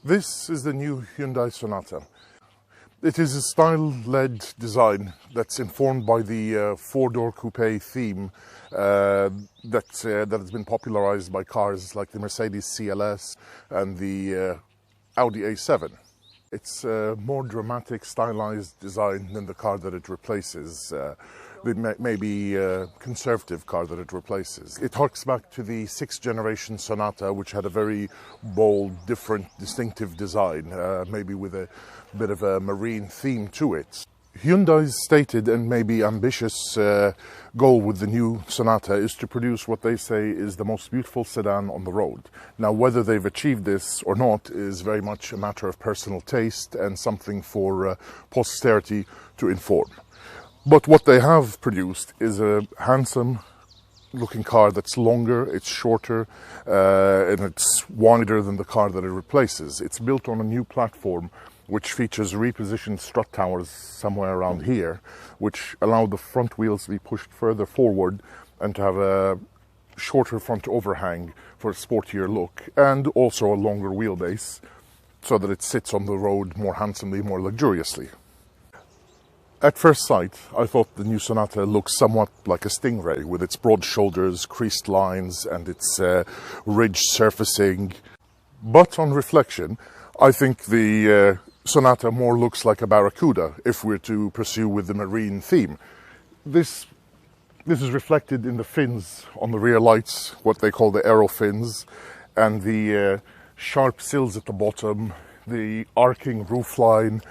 This is the new Hyundai Sonata. It is a style-led design that's informed by the four-door coupe theme that has been popularized by cars like the Mercedes CLS and the Audi A7. It's a more dramatic, stylized design than the car that it replaces, the maybe conservative car that it replaces. It harks back to the sixth generation Sonata, which had a very bold, different, distinctive design, maybe with a bit of a marine theme to it. Hyundai's stated and maybe ambitious goal with the new Sonata is to produce what they say is the most beautiful sedan on the road. Now, whether they've achieved this or not is very much a matter of personal taste and something for posterity to inform. But what they have produced is a handsome looking car that's longer, it's shorter, and it's wider than the car that it replaces. It's built on a new platform which features repositioned strut towers somewhere around here, which allow the front wheels to be pushed further forward and to have a shorter front overhang for a sportier look, and also a longer wheelbase so that it sits on the road more handsomely, more luxuriously. At first sight, I thought the new Sonata looks somewhat like a Stingray, with its broad shoulders, creased lines, and its ridged surfacing. But on reflection, I think the Sonata more looks like a Barracuda, if we're to pursue with the marine theme. This is reflected in the fins on the rear lights, what they call the aero fins, and the sharp sills at the bottom, the arcing roofline,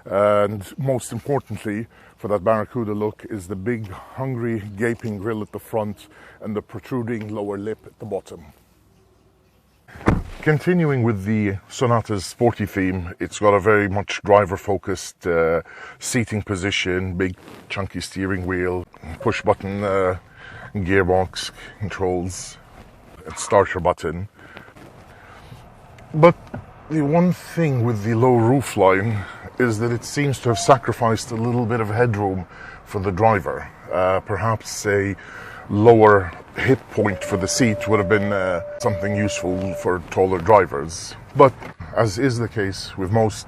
and most importantly, for that Barracuda look, is the big, hungry, gaping grille at the front and the protruding lower lip at the bottom. Continuing with the Sonata's sporty theme, it's got a very much driver-focused seating position, big, chunky steering wheel, push-button gearbox controls, and starter button. But the one thing with the low roofline is that it seems to have sacrificed a little bit of headroom for the driver. Perhaps a lower hip point for the seat would have been something useful for taller drivers. But as is the case with most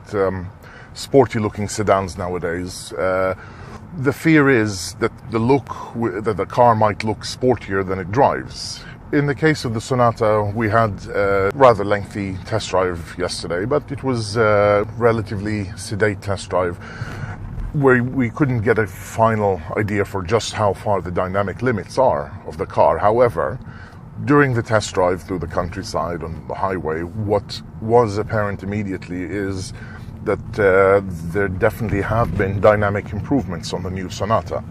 sporty looking sedans nowadays, the fear is that that the car might look sportier than it drives. In the case of the Sonata, we had a rather lengthy test drive yesterday, but it was a relatively sedate test drive where we couldn't get a final idea for just how far the dynamic limits are of the car. However, during the test drive through the countryside on the highway, what was apparent immediately is that there definitely have been dynamic improvements on the new Sonata.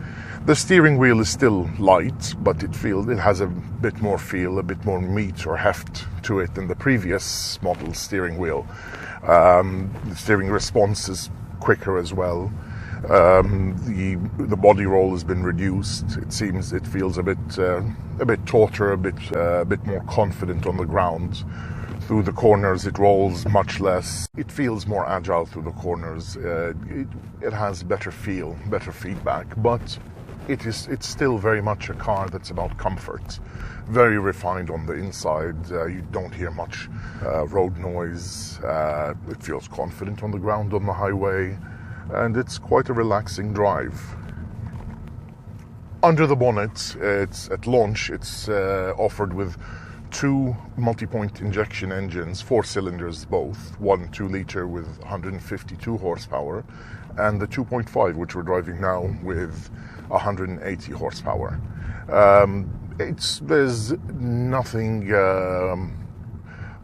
The steering wheel is still light, but it has a bit more feel, a bit more meat or heft to it than the previous model's steering wheel. The steering response is quicker as well. The body roll has been reduced. It feels a bit tauter, a bit more confident on the ground. Through the corners, it rolls much less. It feels more agile through the corners. It has better feel, better feedback, but it's still very much a car that's about comfort. Very refined on the inside. You don't hear much road noise. It feels confident on the ground on the highway, and it's quite a relaxing drive. Under the bonnet, at launch, it's offered with two multi-point injection engines, 4 cylinders both, one 2-liter with 152 horsepower, and the 2.5, which we're driving now, with 180 horsepower. There's nothing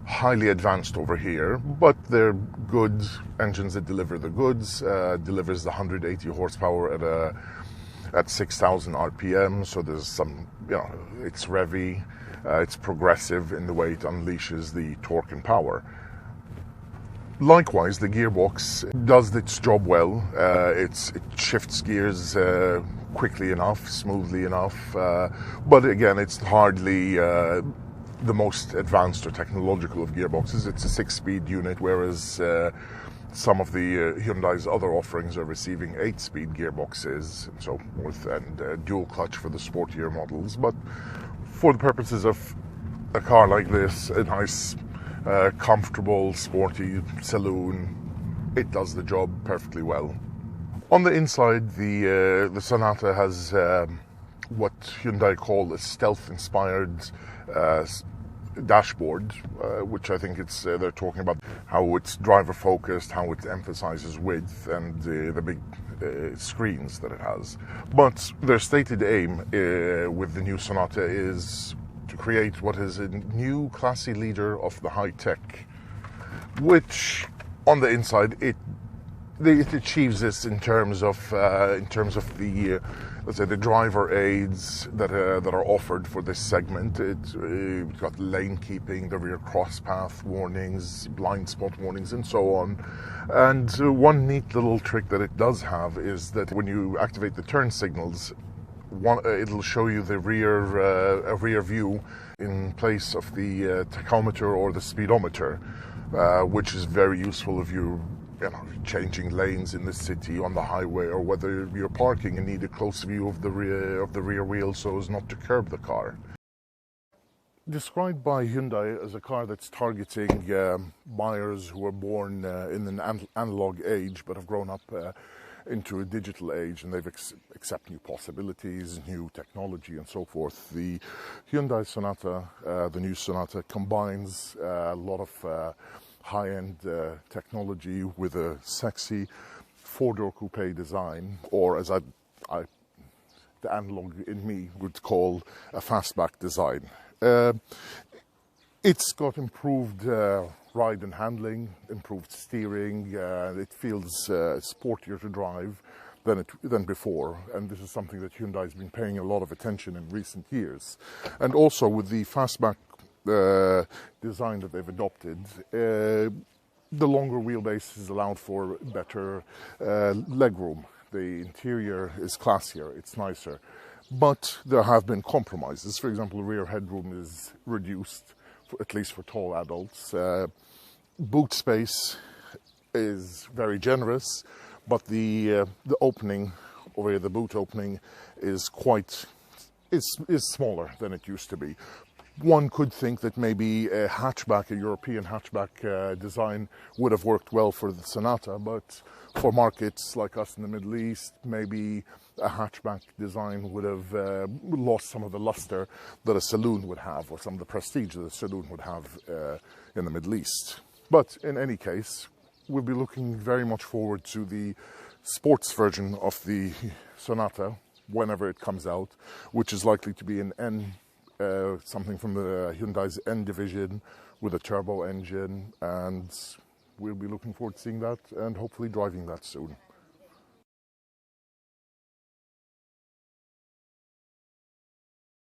highly advanced over here, but they're good engines that deliver the goods. Delivers the 180 horsepower at 6,000 RPM, so there's some, it's revvy. It's progressive in the way it unleashes the torque and power. Likewise, the gearbox does its job well. It shifts gears quickly enough, smoothly enough, but again, it's hardly the most advanced or technological of gearboxes. It's a 6-speed unit, whereas some of the Hyundai's other offerings are receiving 8-speed gearboxes and so forth, and dual clutch for the sportier models. But for the purposes of a car like this, a nice comfortable, sporty saloon. It does the job perfectly well. On the inside, the Sonata has what Hyundai call a stealth-inspired dashboard, which I think they're talking about how it's driver-focused, how it emphasizes width, and the big screens that it has. But their stated aim with the new Sonata is to create what is a new classy leader of the high tech, which on the inside it achieves this in terms of the let's say the driver aids that are offered for this segment. It's got lane keeping, the rear cross path warnings, blind spot warnings, and so on. And one neat little trick that it does have is that when you activate the turn signals, it'll show you the rear view in place of the tachometer or the speedometer, which is very useful if you're changing lanes in the city on the highway, or whether you're parking and need a close view of the rear wheel so as not to curb the car. Described by Hyundai as a car that's targeting buyers who were born in an analog age but have grown up into a digital age, and they've accept new possibilities, new technology, and so forth. The Hyundai Sonata, the new Sonata, combines a lot of high-end technology with a sexy four-door coupe design, or as the analog in me would call, a fastback design. It's got improved ride and handling, improved steering. It feels sportier to drive than before, and this is something that Hyundai has been paying a lot of attention in recent years. And also with the fastback design that they've adopted, the longer wheelbase is allowed for better legroom. The interior is classier, it's nicer, but there have been compromises. For example, the rear headroom is reduced, at least for tall adults. Boot space is very generous, but the opening, or the boot opening, is smaller than it used to be. One could think that maybe a European hatchback design would have worked well for the Sonata, but for markets like us in the Middle East, maybe a hatchback design would have lost some of the luster that a saloon would have, or some of the prestige that a saloon would have in the Middle East. But in any case, we'll be looking very much forward to the sports version of the Sonata whenever it comes out, which is likely to be an N, something from the Hyundai's N division with a turbo engine, and we'll be looking forward to seeing that and hopefully driving that soon.